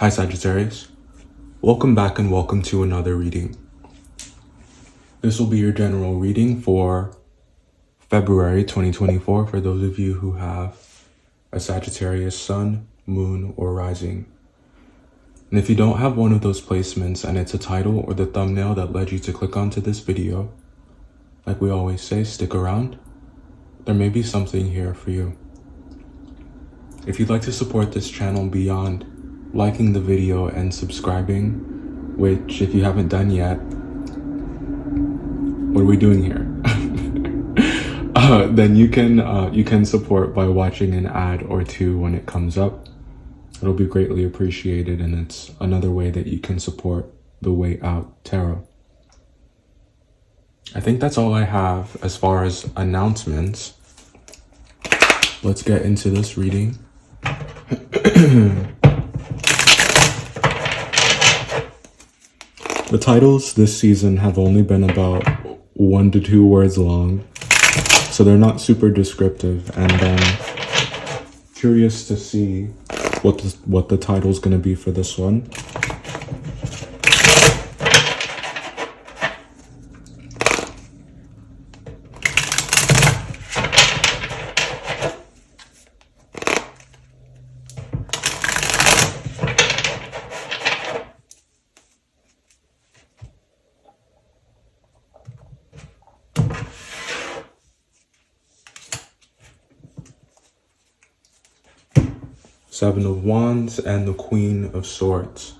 Hi Sagittarius, welcome back and welcome to another reading. This will be your general reading for February 2024 for those of you who have a Sagittarius sun, moon, or rising. And if you don't have one of those placements and it's a title or the thumbnail that led you to click onto this video, like we always say, stick around. There may be something here for you. If you'd like to support this channel beyond liking the video and subscribing, which if you haven't done yet, what are we doing here? Then you can support by watching an ad or two when it comes up. It'll be greatly appreciated, and it's another way that you can support the Way Out Tarot. I think that's all I have as far as announcements. Let's get into this reading. The titles this season have only been about 1 to 2 words long, so they're not super descriptive, and I'm curious to see what the title's going to be for this one. Seven of Wands and the Queen of Swords.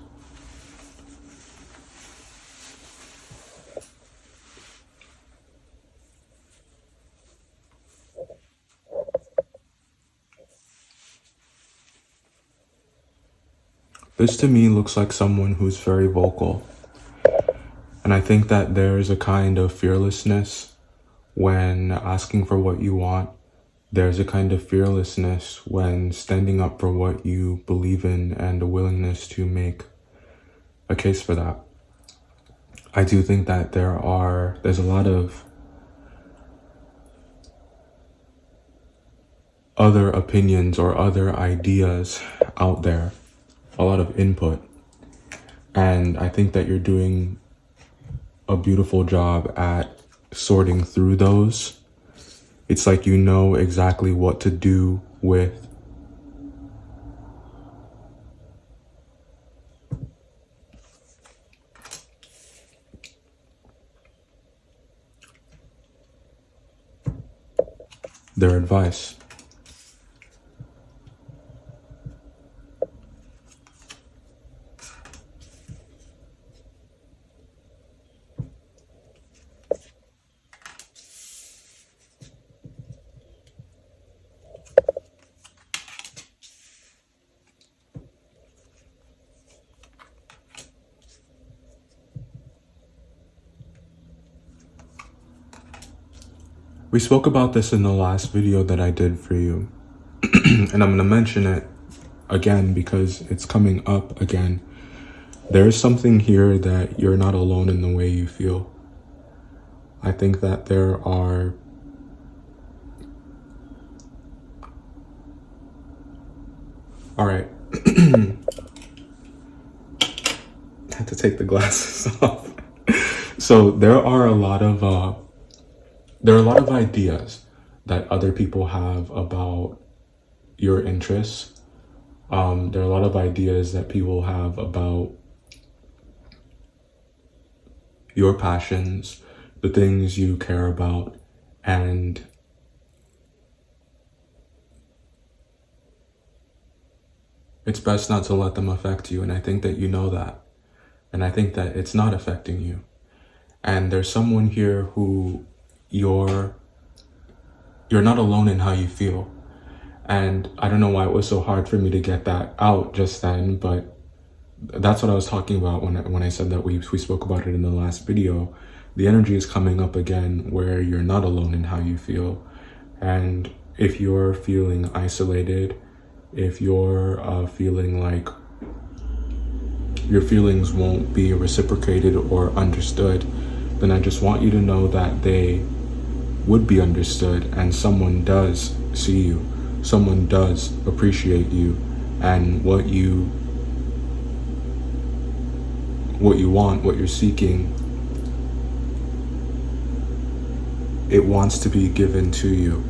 This to me looks like someone who's very vocal. And I think that there's a kind of fearlessness when asking for what you want. There's a kind of fearlessness when standing up for what you believe in and a willingness to make a case for that. I do think that there's a lot of other opinions or other ideas out there, a lot of input. And I think that you're doing a beautiful job at sorting through those. It's like you know exactly what to do with their advice. We spoke about this in the last video that I did for you, and I'm going to mention it again because it's coming up again. There is something here that you're not alone in the way you feel. I think that there are all right. I had to take the glasses off. So there are a lot of ideas that other people have about your interests. There are a lot of ideas that people have about your passions, the things you care about, and it's best not to let them affect you. And I think that you know that. And I think that it's not affecting you. And there's someone here who you're not alone in how you feel. And I don't know why it was so hard for me to get that out just then, but that's what I was talking about when I said that we spoke about it in the last video. The energy is coming up again where you're not alone in how you feel. And if you're feeling isolated, if you're feeling like your feelings won't be reciprocated or understood, then I just want you to know that they would be understood, and someone does see you, someone does appreciate you and what you what you want, what you're seeking, it wants to be given to you.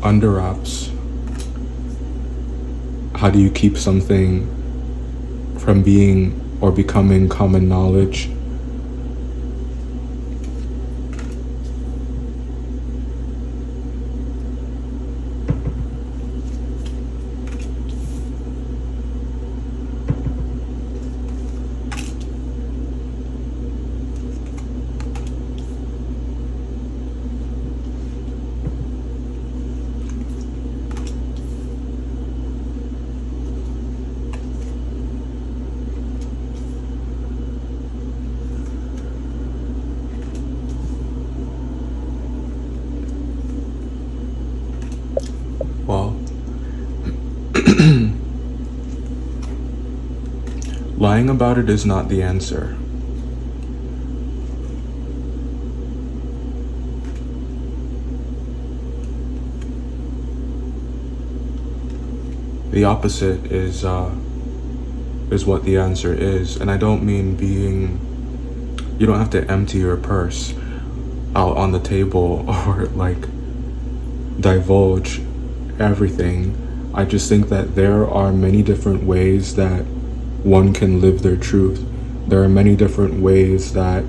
Under wraps, how do you keep something from being or becoming common knowledge? Well, lying about it is not the answer. The opposite is what the answer is. And I don't mean you don't have to empty your purse out on the table or like divulge everything. I just think that there are many different ways that one can live their truth. There are many different ways that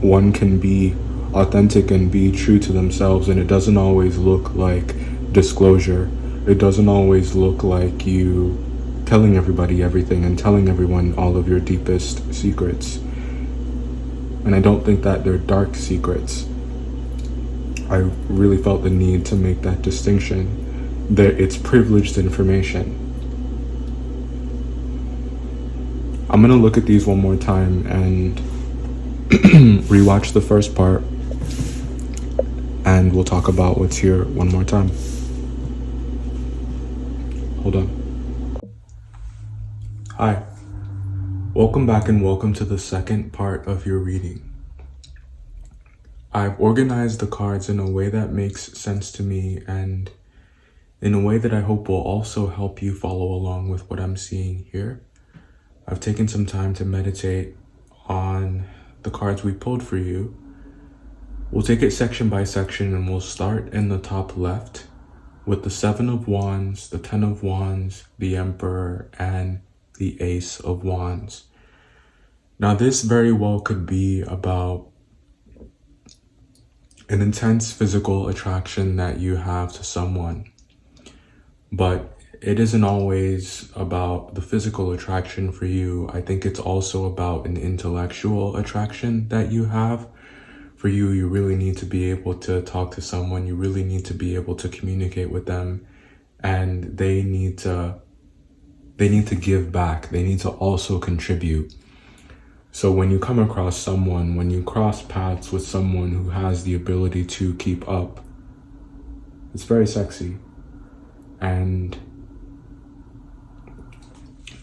one can be authentic and be true to themselves, and it doesn't always look like disclosure. It doesn't always look like you telling everybody everything and telling everyone all of your deepest secrets. And I don't think that they're dark secrets. I really felt the need to make that distinction. That it's privileged information. I'm gonna look at these one more time and rewatch the first part, and we'll talk about what's here one more time. Hold on. Hi. Welcome back and welcome to the second part of your reading. I've organized the cards in a way that makes sense to me and in a way that I hope will also help you follow along with what I'm seeing here. I've taken some time to meditate on the cards we pulled for you. We'll take it section by section, and we'll start in the top left with the 7 of Wands, the 10 of Wands, the Emperor, and the Ace of Wands. Now, this very well could be about an intense physical attraction that you have to someone, but it isn't always about the physical attraction for you. I think it's also about an intellectual attraction that you have. For you, you really need to be able to talk to someone. You really need to be able to communicate with them, and they need to give back. They need to also contribute. So when you come across someone, when you cross paths with someone who has the ability to keep up, it's very sexy. And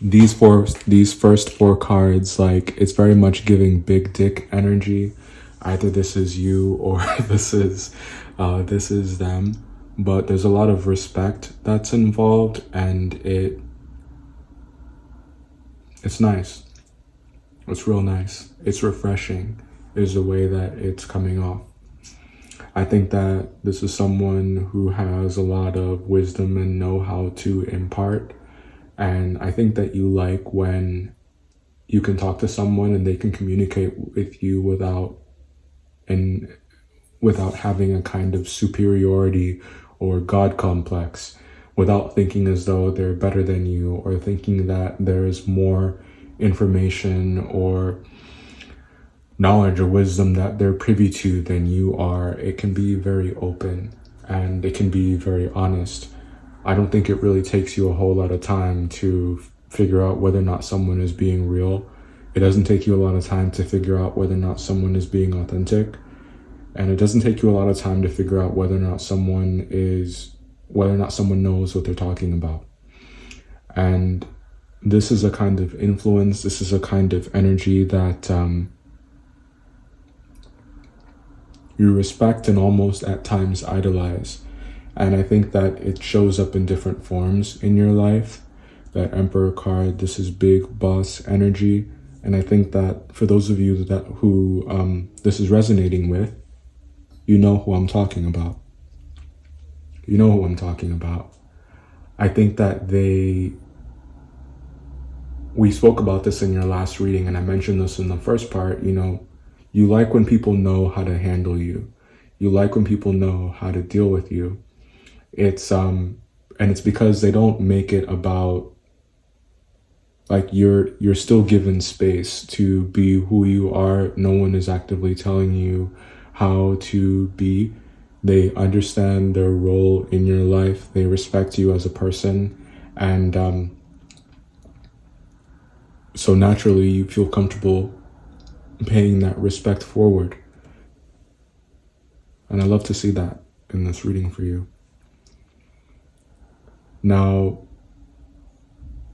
these first 4 cards, like, it's very much giving big dick energy. Either this is you or this is them. But there's a lot of respect that's involved, and it's nice. It's real nice. It's refreshing is the way that it's coming off. I think that this is someone who has a lot of wisdom and know-how to impart. And I think that you like when you can talk to someone and they can communicate with you without having a kind of superiority or God complex, without thinking as though they're better than you or thinking that there's more information or knowledge or wisdom that they're privy to than you are. It can be very open and it can be very honest. I don't think it really takes you a whole lot of time to figure out whether or not someone is being real. It doesn't take you a lot of time to figure out whether or not someone is being authentic. And it doesn't take you a lot of time to figure out whether or not someone knows what they're talking about. And this is a kind of influence, this is a kind of energy that you respect and almost at times idolize. And I think that it shows up in different forms in your life. That Emperor card, this is big boss energy. And I think that for those of you that who this is resonating with, you know who I'm talking about. You know who I'm talking about. I think that we spoke about this in your last reading, and I mentioned this in the first part. You like when people know how to handle you. You like when people know how to deal with you. It's and it's because they don't make it about, like, you're still given space to be who you are. No one is actively telling you how to be. They understand their role in your life. They respect you as a person. And so naturally you feel comfortable paying that respect forward. And I love to see that in this reading for you. Now,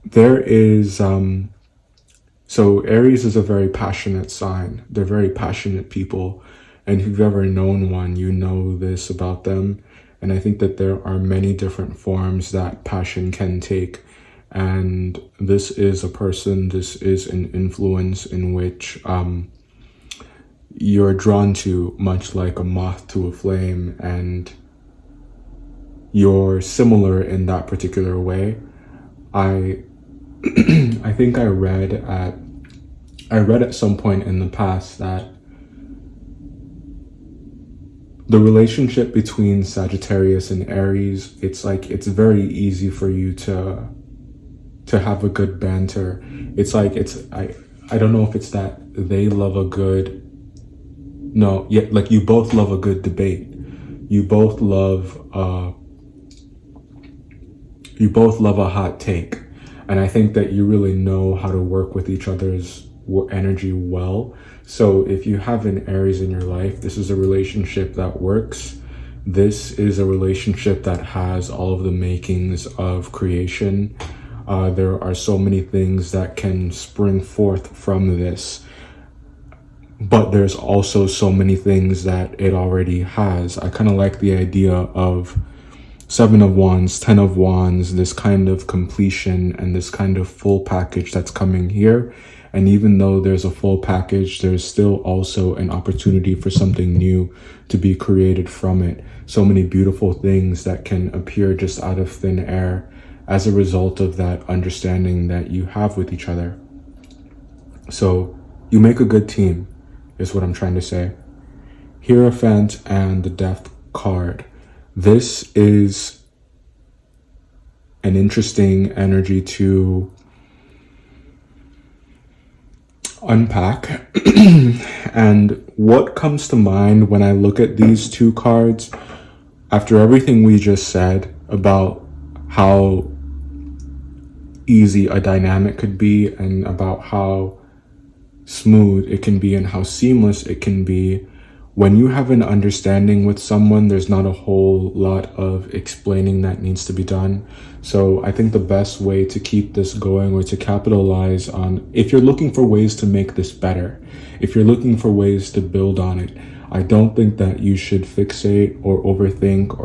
there is, so Aries is a very passionate sign. They're very passionate people. And if you've ever known one, you know this about them. And I think that there are many different forms that passion can take. And this is a person, this is an influence in which you're drawn to, much like a moth to a flame. And you're similar in that particular way. I think I read at some point in the past that the relationship between Sagittarius and Aries, it's very easy for you to have a good banter. I don't know if it's that they love a good, no, yeah, like you both love a good debate. You both love a hot take. And I think that you really know how to work with each other's energy well. So if you have an Aries in your life, this is a relationship that works. This is a relationship that has all of the makings of creation. There are so many things that can spring forth from this. But there's also so many things that it already has. I kind of like the idea of 7 of Wands, 10 of Wands, this kind of completion and this kind of full package that's coming here. And even though there's a full package, there's still also an opportunity for something new to be created from it. So many beautiful things that can appear just out of thin air as a result of that understanding that you have with each other. So you make a good team, is what I'm trying to say. Hierophant and the Death card. This is an interesting energy to unpack. And what comes to mind when I look at these two cards, after everything we just said about how easy a dynamic could be and about how smooth it can be and how seamless it can be, when you have an understanding with someone, there's not a whole lot of explaining that needs to be done. So I think the best way to keep this going, or to capitalize on, if you're looking for ways to make this better, if you're looking for ways to build on it, I don't think that you should fixate or overthink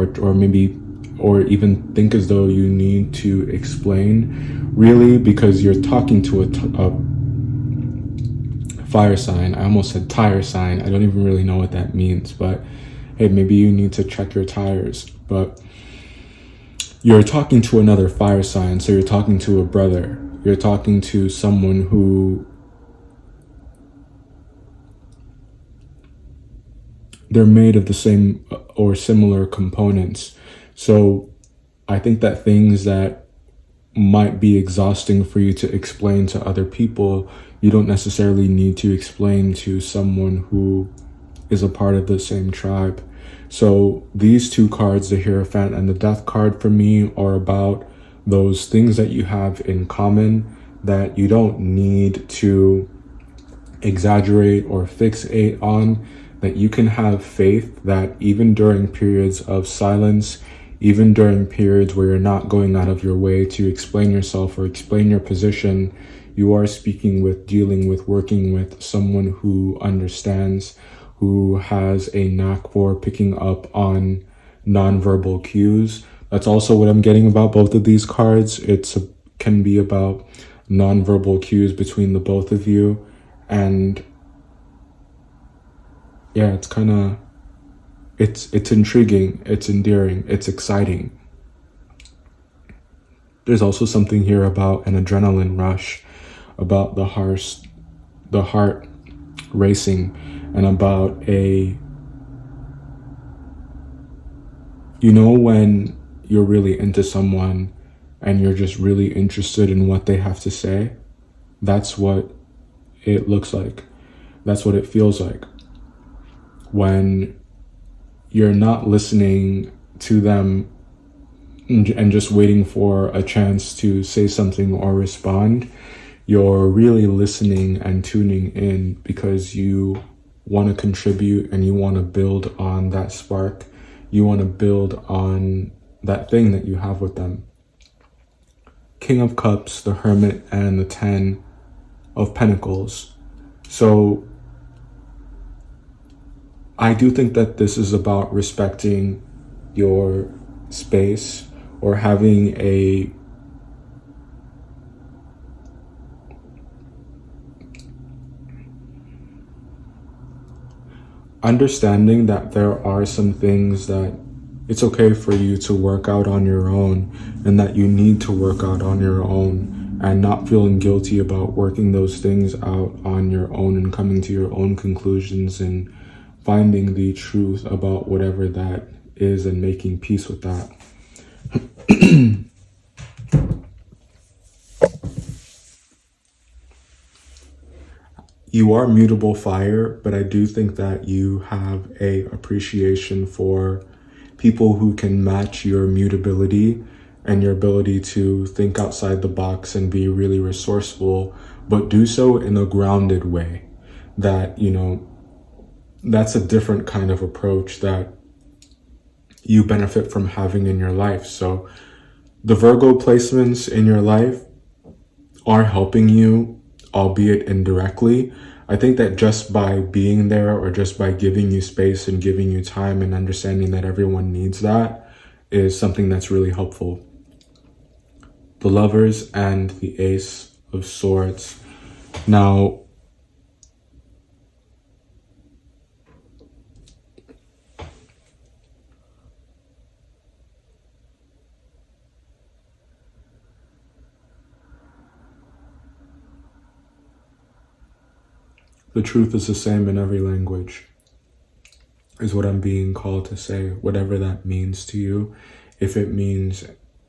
or even think as though you need to explain, really, because you're talking to a fire sign. I almost said tire sign. I don't even really know what that means, but hey, maybe you need to check your tires. But you're talking to another fire sign, so you're talking to a brother. You're talking to someone who they're made of the same or similar components. So I think that things that might be exhausting for you to explain to other people, you don't necessarily need to explain to someone who is a part of the same tribe. So these two cards, the Hierophant and the Death card, for me are about those things that you have in common that you don't need to exaggerate or fixate on, that you can have faith that even during periods of silence, even during periods where you're not going out of your way to explain yourself or explain your position, you are speaking with, dealing with, working with someone who understands, who has a knack for picking up on nonverbal cues. That's also what I'm getting about both of these cards. Can be about nonverbal cues between the both of you. And yeah, it's intriguing, it's endearing, it's exciting. There's also something here about an adrenaline rush, about the heart racing, and about when you're really into someone and you're just really interested in what they have to say. That's what it looks like. That's what it feels like when you're not listening to them and just waiting for a chance to say something or respond. You're really listening and tuning in because you want to contribute and you want to build on that spark. You want to build on that thing that you have with them. King of Cups, the Hermit, and the 10 of Pentacles. So I do think that this is about respecting your space or having a understanding that there are some things that it's okay for you to work out on your own and that you need to work out on your own, and not feeling guilty about working those things out on your own and coming to your own conclusions and finding the truth about whatever that is and making peace with that. You are mutable fire, but I do think that you have a appreciation for people who can match your mutability and your ability to think outside the box and be really resourceful, but do so in a grounded way. That, that's a different kind of approach that you benefit from having in your life. So the Virgo placements in your life are helping you, albeit indirectly. I think that just by being there or just by giving you space and giving you time and understanding that everyone needs that is something that's really helpful. The Lovers and the Ace of Swords. Now, the truth is the same in every language, is what I'm being called to say, whatever that means to you, if it means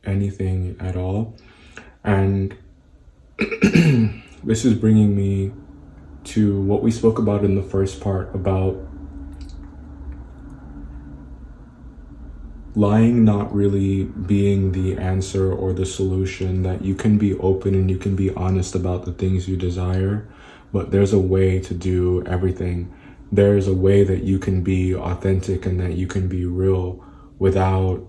anything at all. And this is bringing me to what we spoke about in the first part about lying not really being the answer or the solution, that you can be open and you can be honest about the things you desire, but there's a way to do everything. There's a way that you can be authentic and that you can be real without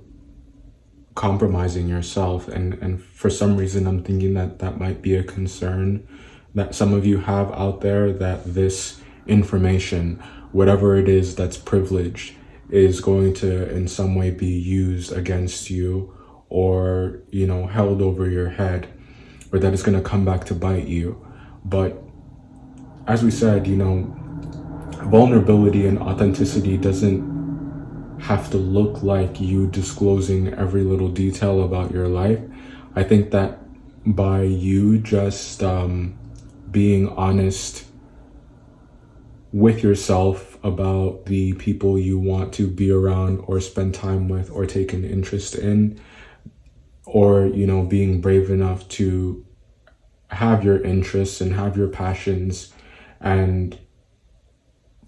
compromising yourself. And for some reason, I'm thinking that that might be a concern that some of you have out there, that this information, whatever it is that's privileged, is going to in some way be used against you or, held over your head, or that it's going to come back to bite you. But as we said, vulnerability and authenticity doesn't have to look like you disclosing every little detail about your life. I think that by you just being honest with yourself about the people you want to be around or spend time with or take an interest in, or, being brave enough to have your interests and have your passions and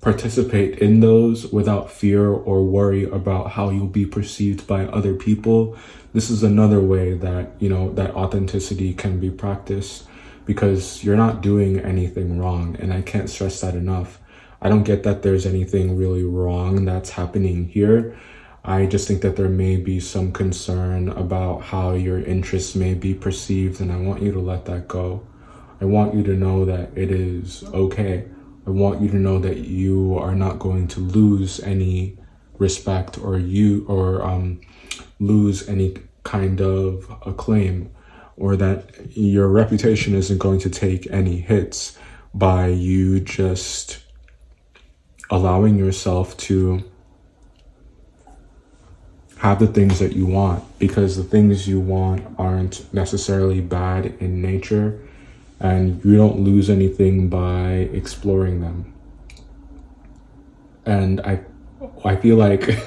participate in those without fear or worry about how you'll be perceived by other people. This is another way that, that authenticity can be practiced, because you're not doing anything wrong. And I can't stress that enough. I don't get that there's anything really wrong that's happening here. I just think that there may be some concern about how your interests may be perceived, and I want you to let that go. I want you to know that it is okay I want you to know that you are not going to lose any respect or lose any kind of acclaim, or that your reputation isn't going to take any hits by you just allowing yourself to have the things that you want, because the things you want aren't necessarily bad in nature, and you don't lose anything by exploring them. And I feel like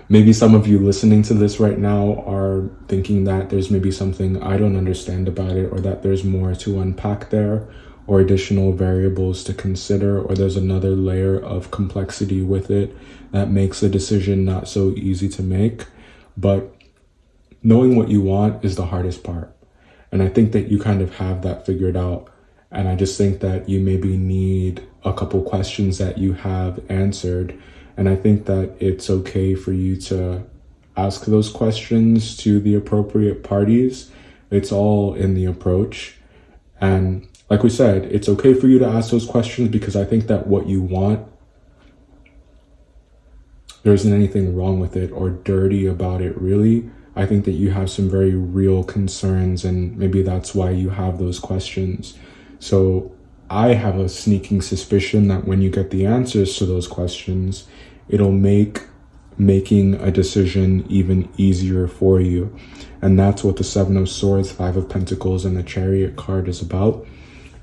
maybe some of you listening to this right now are thinking that there's maybe something I don't understand about it, or that there's more to unpack there, or additional variables to consider, or there's another layer of complexity with it that makes the decision not so easy to make. But knowing what you want is the hardest part. And I think that you kind of have that figured out. And I just think that you maybe need a couple questions that you have answered. And I think that it's okay for you to ask those questions to the appropriate parties. It's all in the approach. And like we said, it's okay for you to ask those questions, because I think that what you want, there isn't anything wrong with it or dirty about it, really. I think that you have some very real concerns, and maybe that's why you have those questions. So I have a sneaking suspicion that when you get the answers to those questions, it'll make making a decision even easier for you. And that's what the Seven of Swords, Five of Pentacles, and the Chariot card is about.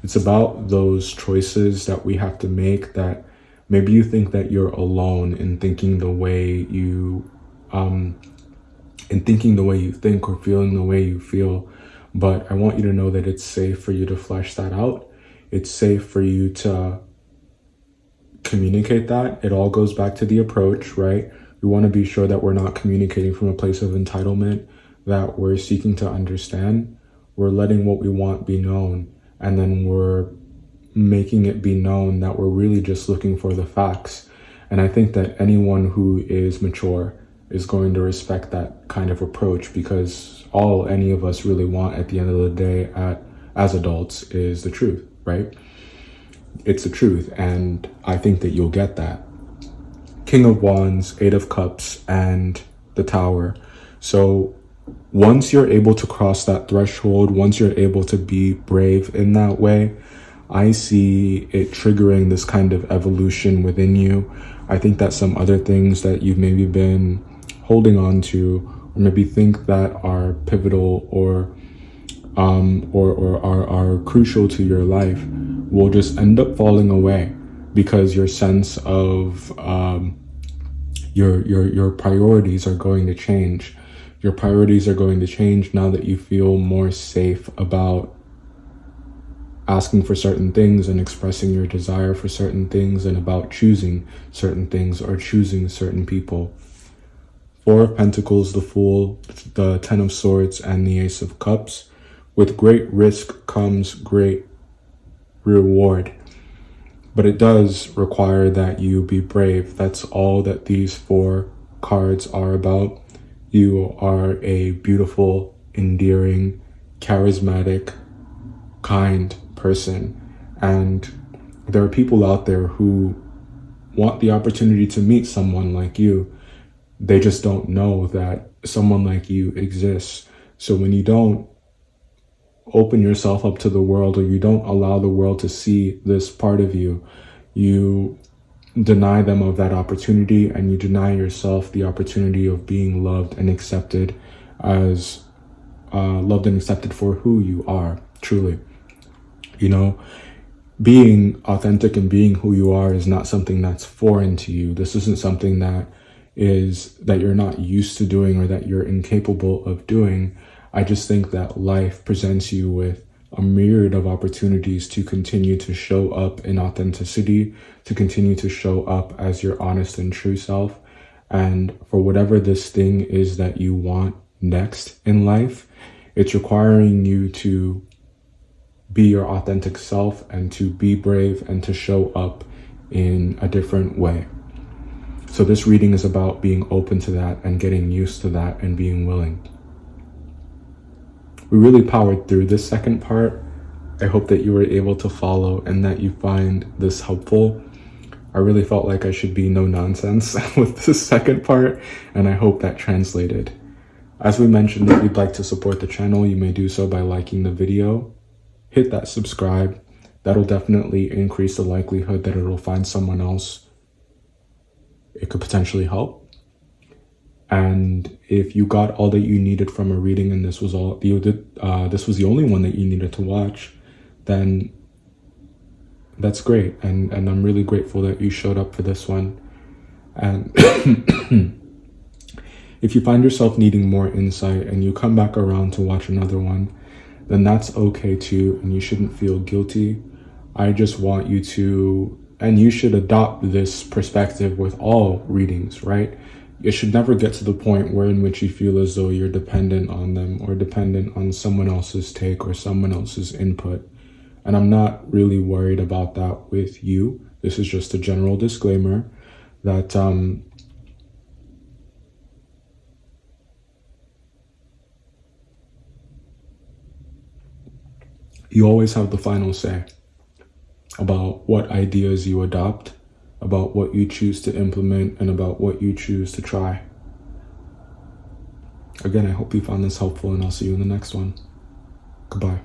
It's about those choices that we have to make, that maybe you think that you're alone in thinking the way you think, or feeling the way you feel. But I want you to know that it's safe for you to flesh that out. It's safe for you to communicate that. It all goes back to the approach, right? We want to be sure that we're not communicating from a place of entitlement, that we're seeking to understand. We're letting what we want be known, and then we're making it be known that we're really just looking for the facts. And I think that anyone who is mature is going to respect that kind of approach, because all any of us really want at the end of the day as adults is the truth, right? It's the truth, and I think that you'll get that. King of Wands, Eight of Cups, and the Tower. So once you're able to cross that threshold, once you're able to be brave in that way, I see it triggering this kind of evolution within you. I think that some other things that you've maybe been holding on to, or maybe think that are pivotal or are crucial to your life, will just end up falling away, because your sense of your priorities are going to change. Your priorities are going to change now that you feel more safe about asking for certain things and expressing your desire for certain things, and about choosing certain things or choosing certain people. Four of Pentacles, the Fool, the Ten of Swords, and the Ace of Cups. With great risk comes great reward. But it does require that you be brave. That's all that these four cards are about. You are a beautiful, endearing, charismatic, kind person. And there are people out there who want the opportunity to meet someone like you. They just don't know that someone like you exists. So when you don't open yourself up to the world, or you don't allow the world to see this part of you, you deny them of that opportunity, and you deny yourself the opportunity of being loved and accepted as loved and accepted for who you are, truly. You know, being authentic and being who you are is not something that's foreign to you. This isn't something that you're not used to doing, or that you're incapable of doing. I just think that life presents you with a myriad of opportunities to continue to show up in authenticity, to continue to show up as your honest and true self. And for whatever this thing is that you want next in life, it's requiring you to be your authentic self, and to be brave, and to show up in a different way. So this reading is about being open to that, and getting used to that, and being willing. We really powered through this second part, I hope that you were able to follow and that you find this helpful. I really felt like I should be no nonsense with the second part, and I hope that translated. As we mentioned, if you'd like to support the channel, you may do so by liking the video. Hit that subscribe. That'll definitely increase the likelihood that it'll find someone else it could potentially help. And if you got all that you needed from a reading and this was this was the only one that you needed to watch, then that's great. And I'm really grateful that you showed up for this one. And if you find yourself needing more insight and you come back around to watch another one, then that's okay too, and you shouldn't feel guilty. I just want you to, and you should adopt this perspective with all readings, right? It should never get to the point where in which you feel as though you're dependent on them or dependent on someone else's take or someone else's input. And I'm not really worried about that with you. This is just a general disclaimer that you always have the final say about what ideas you adopt, about what you choose to implement, and about what you choose to try. Again, I hope you found this helpful, and I'll see you in the next one. Goodbye.